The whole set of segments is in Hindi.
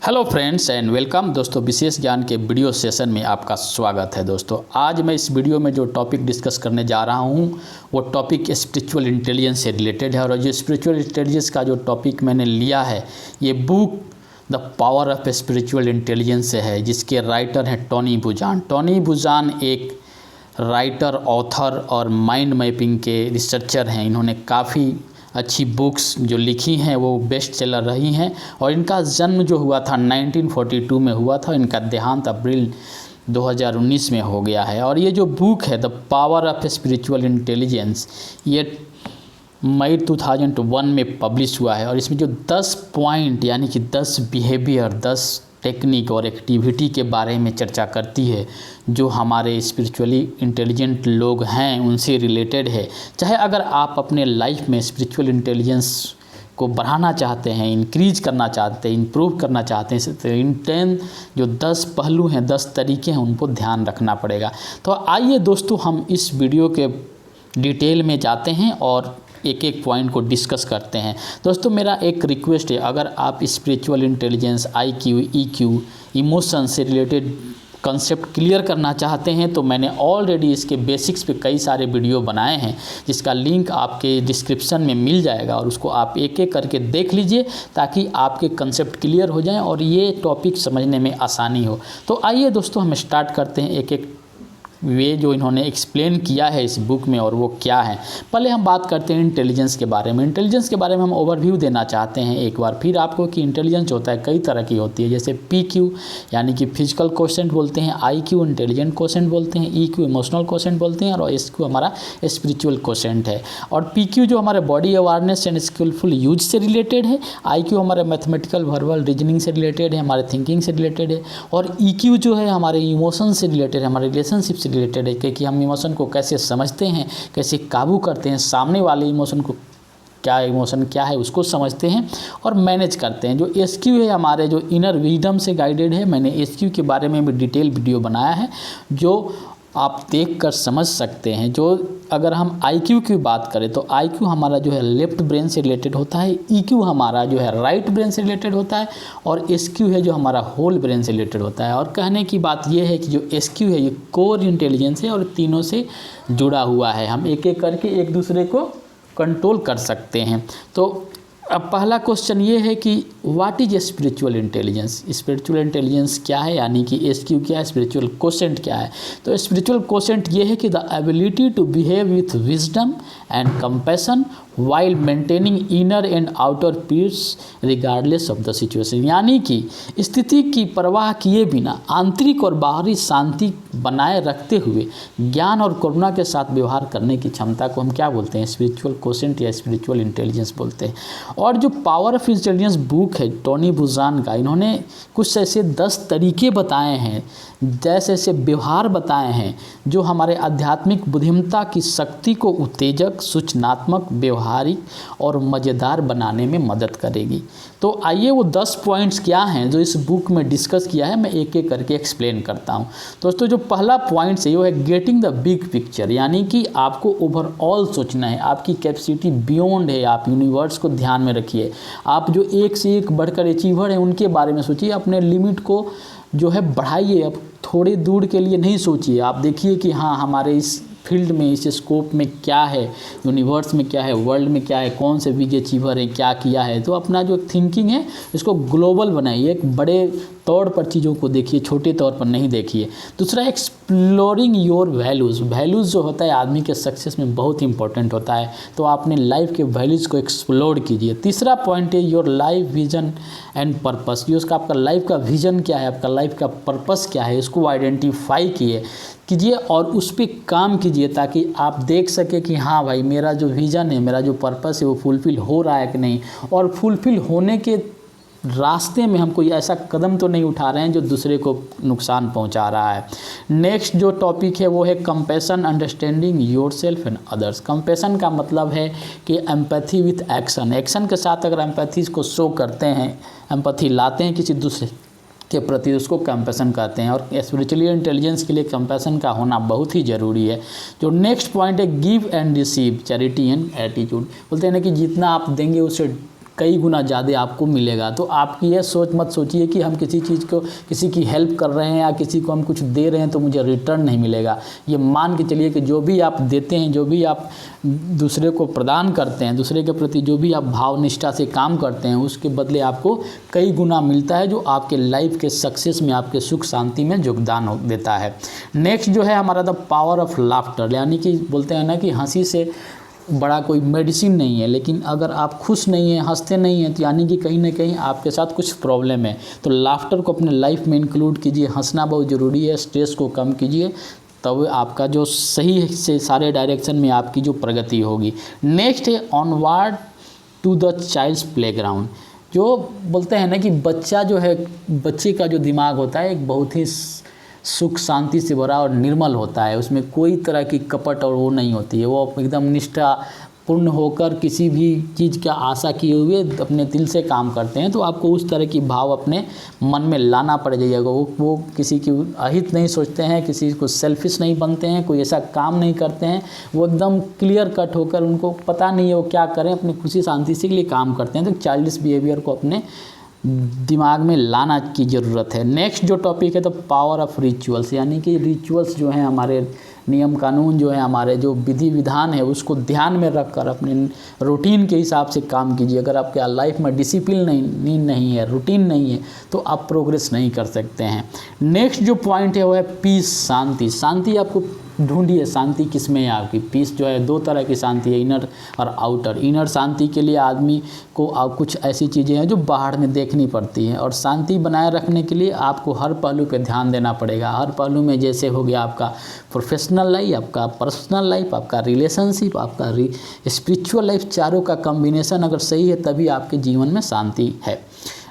हेलो फ्रेंड्स एंड वेलकम दोस्तों। विशेष ज्ञान के वीडियो सेशन में आपका स्वागत है। दोस्तों आज मैं इस वीडियो में जो टॉपिक डिस्कस करने जा रहा हूँ वो टॉपिक स्पिरिचुअल इंटेलिजेंस से रिलेटेड है। और जो स्पिरिचुअल इंटेलिजेंस का जो टॉपिक मैंने लिया है ये book the power of spiritual intelligence से है, जिसके राइटर हैं टोनी बुचान। टोनी बुचान एक राइटर, ऑथर और माइंड मैपिंग के रिसर्चर हैं। इन्होंने काफ़ी अच्छी बुक्स जो लिखी हैं वो बेस्ट सेलर रही हैं। और इनका जन्म जो हुआ था 1942 में हुआ था। इनका देहांत अप्रैल 2019 में हो गया है। और ये जो बुक है the power of spiritual intelligence, ये मई 2001 में पब्लिश हुआ है। और इसमें जो 10 पॉइंट यानी कि 10 बिहेवियर, 10 टेक्निक और एक्टिविटी के बारे में चर्चा करती है जो हमारे स्पिरिचुअली इंटेलिजेंट लोग हैं उनसे रिलेटेड है। चाहे अगर आप अपने लाइफ में स्पिरिचुअल इंटेलिजेंस को बढ़ाना चाहते हैं, इंक्रीज करना चाहते हैं, इम्प्रूव करना चाहते हैं, तो इन 10 जो 10 पहलू हैं, 10 तरीके हैं, उनको ध्यान रखना पड़ेगा। तो आइए दोस्तों हम इस वीडियो के डिटेल में जाते हैं और एक एक पॉइंट को डिस्कस करते हैं। दोस्तों मेरा एक रिक्वेस्ट है, अगर आप spiritual intelligence, IQ, EQ, emotion से रिलेटेड कंसेप्ट क्लियर करना चाहते हैं तो मैंने ऑलरेडी इसके बेसिक्स पे कई सारे वीडियो बनाए हैं, जिसका लिंक आपके डिस्क्रिप्शन में मिल जाएगा। और उसको आप एक एक करके देख लीजिए ताकि आपके कंसेप्ट क्लियर हो जाएं और ये टॉपिक समझने में आसानी हो। तो आइए दोस्तों हम स्टार्ट करते हैं एक एक वे जो इन्होंने एक्सप्लेन किया है इस बुक में और वो क्या है। पहले हम बात करते हैं इंटेलिजेंस के बारे में। इंटेलिजेंस के बारे में हम ओवरव्यू देना चाहते हैं एक बार फिर आपको कि इंटेलिजेंस होता है कई तरह की होती है। जैसे PQ यानी कि फिजिकल क्वोशेंट बोलते हैं, IQ इंटेलिजेंट क्वोशेंट बोलते हैं, EQ इमोशनल क्वोशेंट बोलते हैं और SQ हमारा स्पिरिचुअल क्वोशेंट है। और PQ जो हमारे body awareness and skilful use से रिलेटेड है, IQ हमारे मैथमेटिकल वर्बल रीजनिंग से रिलेटेड है, हमारे थिंकिंग से रिलेटेड है। और EQ जो है हमारे इमोशन से रिलेटेड है, हमारे रिलेशनशिप रिलेटेड है कि हम इमोशन को कैसे समझते हैं, कैसे काबू करते हैं, सामने वाले इमोशन को इमोशन क्या है उसको समझते हैं और मैनेज करते हैं। जो SQ है हमारे जो इनर विजडम से गाइडेड है। मैंने SQ के बारे में भी डिटेल वीडियो बनाया है जो आप देख कर समझ सकते हैं। जो अगर हम IQ की बात करें तो IQ हमारा जो है लेफ्ट ब्रेन से रिलेटेड होता है, EQ हमारा जो है राइट ब्रेन से रिलेटेड होता है और SQ है जो हमारा होल ब्रेन से रिलेटेड होता है। और कहने की बात ये है कि जो SQ है ये कोर इंटेलिजेंस है और तीनों से जुड़ा हुआ है। हम एक एक करके एक दूसरे को कंट्रोल कर सकते हैं। तो अब पहला क्वेश्चन ये है कि what is spiritual intelligence. Spiritual intelligence क्या है यानी कि SQ क्या है, स्पिरिचुअल क्वोशेंट क्या है। तो स्पिरिचुअल क्वोशेंट ये है कि the ability to behave with wisdom and compassion while maintaining inner and outer peace regardless of the situation. यानी कि स्थिति की परवाह किए बिना आंतरिक और बाहरी शांति बनाए रखते हुए ज्ञान और करुणा के साथ व्यवहार करने की क्षमता को हम क्या बोलते हैं, स्पिरिचुअल क्वोशेंट या स्पिरिचुअल इंटेलिजेंस बोलते हैं। और जो पावर ऑफ इंटेलिजेंस बुक है टोनी बुचान का, इन्होंने कुछ ऐसे 10 तरीके बताए हैं, जैसे ऐसे व्यवहार बताए हैं जो हमारे आध्यात्मिक बुद्धिमत्ता की शक्ति को उत्तेजक, सूचनात्मक, व्यवहारिक और मज़ेदार बनाने में मदद करेगी। तो आइए वो 10 पॉइंट्स क्या हैं जो इस बुक में डिस्कस किया है, मैं एक एक करके एक्सप्लेन करता हूँ। दोस्तों जो पहला पॉइंट है वो है गेटिंग द बिग पिक्चर, यानी कि आपको ओवरऑल सोचना है। आपकी कैपेसिटी बियॉन्ड है, आप यूनिवर्स को ध्यान में रखिए। आप जो एक से एक बढ़कर अचीवर हैं उनके बारे में सोचिए, अपने लिमिट को जो है बढ़ाइए। अब थोड़े दूर के लिए नहीं सोचिए, आप देखिए कि हाँ हमारे इस फील्ड में, इस स्कोप में क्या है, यूनिवर्स में क्या है, वर्ल्ड में क्या है, कौन से बिग अचीवर है, क्या किया है। तो अपना जो थिंकिंग है इसको ग्लोबल बनाइए, एक बड़े तौर पर चीज़ों को देखिए, छोटे तौर पर नहीं देखिए। दूसरा एक्सप्लोरिंग योर वैल्यूज़। वैल्यूज़ जो होता है आदमी के सक्सेस में बहुत इंपॉर्टेंट होता है, तो आप अपने लाइफ के वैल्यूज़ को एक्सप्लोर कीजिए। तीसरा पॉइंट है your life vision and purpose. ये उसका आपका लाइफ का विजन क्या है, आपका लाइफ का पर्पस क्या है, इसको आइडेंटिफाई कीजिए और उस पर काम कीजिए ताकि आप देख सके कि हाँ भाई मेरा जो विज़न है, मेरा जो पर्पस है वो फुलफ़िल हो रहा है कि नहीं, और फुलफ़िल होने के रास्ते में हम कोई ऐसा कदम तो नहीं उठा रहे हैं जो दूसरे को नुकसान पहुंचा रहा है। नेक्स्ट जो टॉपिक है वो है compassion, understanding yourself and others. Compassion का मतलब है कि एम्पैथी विथ एक्शन। एक्शन के साथ अगर एम्पैथी को शो करते हैं, एम्पैथी लाते हैं किसी दूसरे के प्रति, उसको कंपैशन कहते हैं। और स्पिरिचुअली इंटेलिजेंस के लिए कंपैशन का होना बहुत ही ज़रूरी है। जो नेक्स्ट पॉइंट है give and receive, charity and attitude. बोलते हैं ना कि जितना आप देंगे उसे कई गुना ज़्यादा आपको मिलेगा। तो आपकी यह सोच मत सोचिए कि हम किसी चीज़ को, किसी की हेल्प कर रहे हैं या किसी को हम कुछ दे रहे हैं तो मुझे रिटर्न नहीं मिलेगा। ये मान के चलिए कि जो भी आप देते हैं, जो भी आप दूसरे को प्रदान करते हैं, दूसरे के प्रति जो भी आप भाव निष्ठा से काम करते हैं, उसके बदले आपको कई गुना मिलता है, जो आपके लाइफ के सक्सेस में, आपके सुख शांति में योगदान देता है। नेक्स्ट जो है हमारा द पावर ऑफ लाफ्टर, यानी कि बोलते हैं ना कि हंसी से बड़ा कोई मेडिसिन नहीं है। लेकिन अगर आप खुश नहीं हैं, हंसते नहीं हैं, तो यानी कि कहीं ना कहीं आपके साथ कुछ प्रॉब्लम है। तो लाफ्टर को अपने लाइफ में इंक्लूड कीजिए। हंसना बहुत ज़रूरी है। स्ट्रेस को कम कीजिए, तब आपका जो सही से सारे डायरेक्शन में आपकी जो प्रगति होगी। नेक्स्ट है onward to the child's playground. जो बोलते हैं ना कि बच्चा जो है, बच्चे का जो दिमाग होता है एक बहुत ही सुख शांति से भरा और निर्मल होता है। उसमें कोई तरह की कपट और वो नहीं होती है। वो एकदम निष्ठापूर्ण होकर किसी भी चीज़ का आशा किए हुए अपने दिल से काम करते हैं। तो आपको उस तरह की भाव अपने मन में लाना पड़ जाएगा। वो किसी की अहित नहीं सोचते हैं, किसी को सेल्फिश नहीं बनते हैं, कोई ऐसा काम नहीं करते हैं। वो एकदम क्लियर कट होकर, उनको पता नहीं है वो क्या करें, अपनी खुशी शांति से लिए काम करते हैं। तो चाइल्डिश बिहेवियर को अपने दिमाग में लाना की ज़रूरत है। नेक्स्ट जो टॉपिक है तो पावर ऑफ रिचुअल्स, यानी कि रिचुअल्स जो हैं, हमारे नियम कानून जो है, हमारे जो विधि विधान है, उसको ध्यान में रखकर अपने रूटीन के हिसाब से काम कीजिए। अगर आपके लाइफ में डिसिप्लिन नहीं है, रूटीन नहीं है, तो आप प्रोग्रेस नहीं कर सकते हैं। नेक्स्ट जो पॉइंट है वो है पीस, शांति। शांति आपको ढूंढिए, शांति किस में है आपकी। पीस जो है, दो तरह की शांति है, इनर और आउटर। इनर शांति के लिए आदमी को कुछ ऐसी चीज़ें हैं जो बाहर में देखनी पड़ती हैं, और शांति बनाए रखने के लिए आपको हर पहलू पे ध्यान देना पड़ेगा। हर पहलू में, जैसे हो गया आपका प्रोफेशनल लाइफ, आपका पर्सनल लाइफ, आपका रिलेशनशिप, आपका स्पिरिचुअल लाइफ, चारों का कॉम्बिनेशन अगर सही है तभी आपके जीवन में शांति है।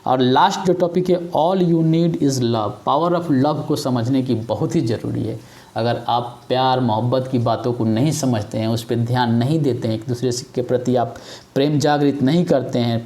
और लास्ट जो टॉपिक है, all you need is love. Power of love को समझने की बहुत ही ज़रूरी है। अगर आप प्यार मोहब्बत की बातों को नहीं समझते हैं, उस पर ध्यान नहीं देते हैं, एक दूसरे के प्रति आप प्रेम जागृत नहीं करते हैं,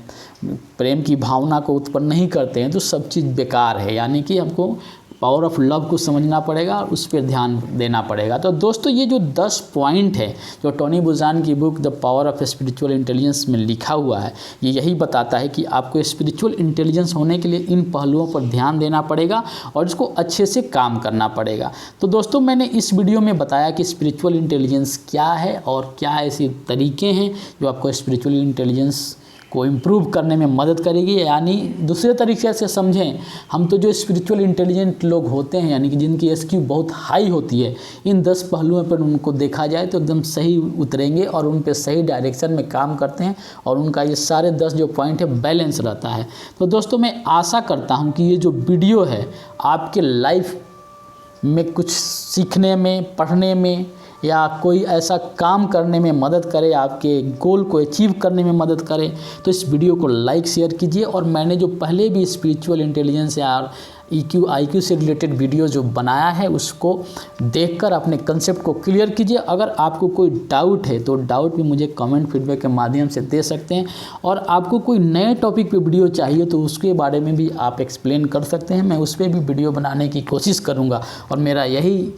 प्रेम की भावना को उत्पन्न नहीं करते हैं, तो सब चीज़ बेकार है। यानी कि हमको पावर ऑफ लव को समझना पड़ेगा और उस पर ध्यान देना पड़ेगा। तो दोस्तों, ये जो 10 पॉइंट है जो टोनी बुज़ान की book the power of spiritual intelligence में लिखा हुआ है, ये यही बताता है कि आपको स्पिरिचुअल इंटेलिजेंस होने के लिए इन पहलुओं पर ध्यान देना पड़ेगा और इसको अच्छे से काम करना पड़ेगा। तो दोस्तों, मैंने इस वीडियो में बताया कि स्पिरिचुअल इंटेलिजेंस क्या है और क्या ऐसे तरीके हैं जो आपको स्पिरिचुअल इंटेलिजेंस को इम्प्रूव करने में मदद करेगी। यानी दूसरे तरीके से समझें, हम तो जो स्पिरिचुअल इंटेलिजेंट लोग होते हैं, यानी कि जिनकी एसक्यू बहुत हाई होती है, इन 10 पहलुओं पर उनको देखा जाए तो एकदम सही उतरेंगे और उन पे सही डायरेक्शन में काम करते हैं और उनका ये सारे 10 जो पॉइंट है बैलेंस रहता है। तो दोस्तों, मैं आशा करता हूँ कि ये जो वीडियो है आपके लाइफ में कुछ सीखने में, पढ़ने में या कोई ऐसा काम करने में मदद करे, आपके गोल को अचीव करने में मदद करे। तो इस वीडियो को लाइक शेयर कीजिए। और मैंने जो पहले भी स्पिरिचुअल इंटेलिजेंस या IQ से रिलेटेड वीडियो जो बनाया है, उसको देखकर अपने कंसेप्ट को क्लियर कीजिए। अगर आपको कोई डाउट है तो डाउट भी मुझे कमेंट फीडबैक के माध्यम से दे सकते हैं, और आपको कोई नए टॉपिक पे वीडियो चाहिए तो उसके बारे में भी आप एक्सप्लेन कर सकते हैं। मैं उस पर भी वीडियो बनाने की कोशिश करूँगा, और मेरा यही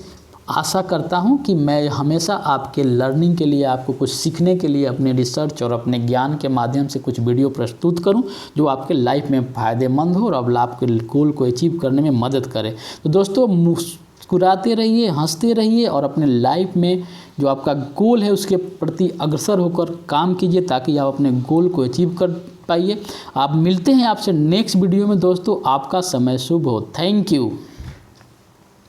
आशा करता हूं कि मैं हमेशा आपके लर्निंग के लिए, आपको कुछ सीखने के लिए अपने रिसर्च और अपने ज्ञान के माध्यम से कुछ वीडियो प्रस्तुत करूं जो आपके लाइफ में फ़ायदेमंद हो और अब आपके गोल को अचीव करने में मदद करे। तो दोस्तों, मुस्कुराते रहिए, हंसते रहिए और अपने लाइफ में जो आपका गोल है उसके प्रति अग्रसर होकर काम कीजिए, ताकि आप अपने गोल को अचीव कर पाइए। आप मिलते हैं आपसे नेक्स्ट वीडियो में। दोस्तों, आपका समय शुभ हो। Thank you.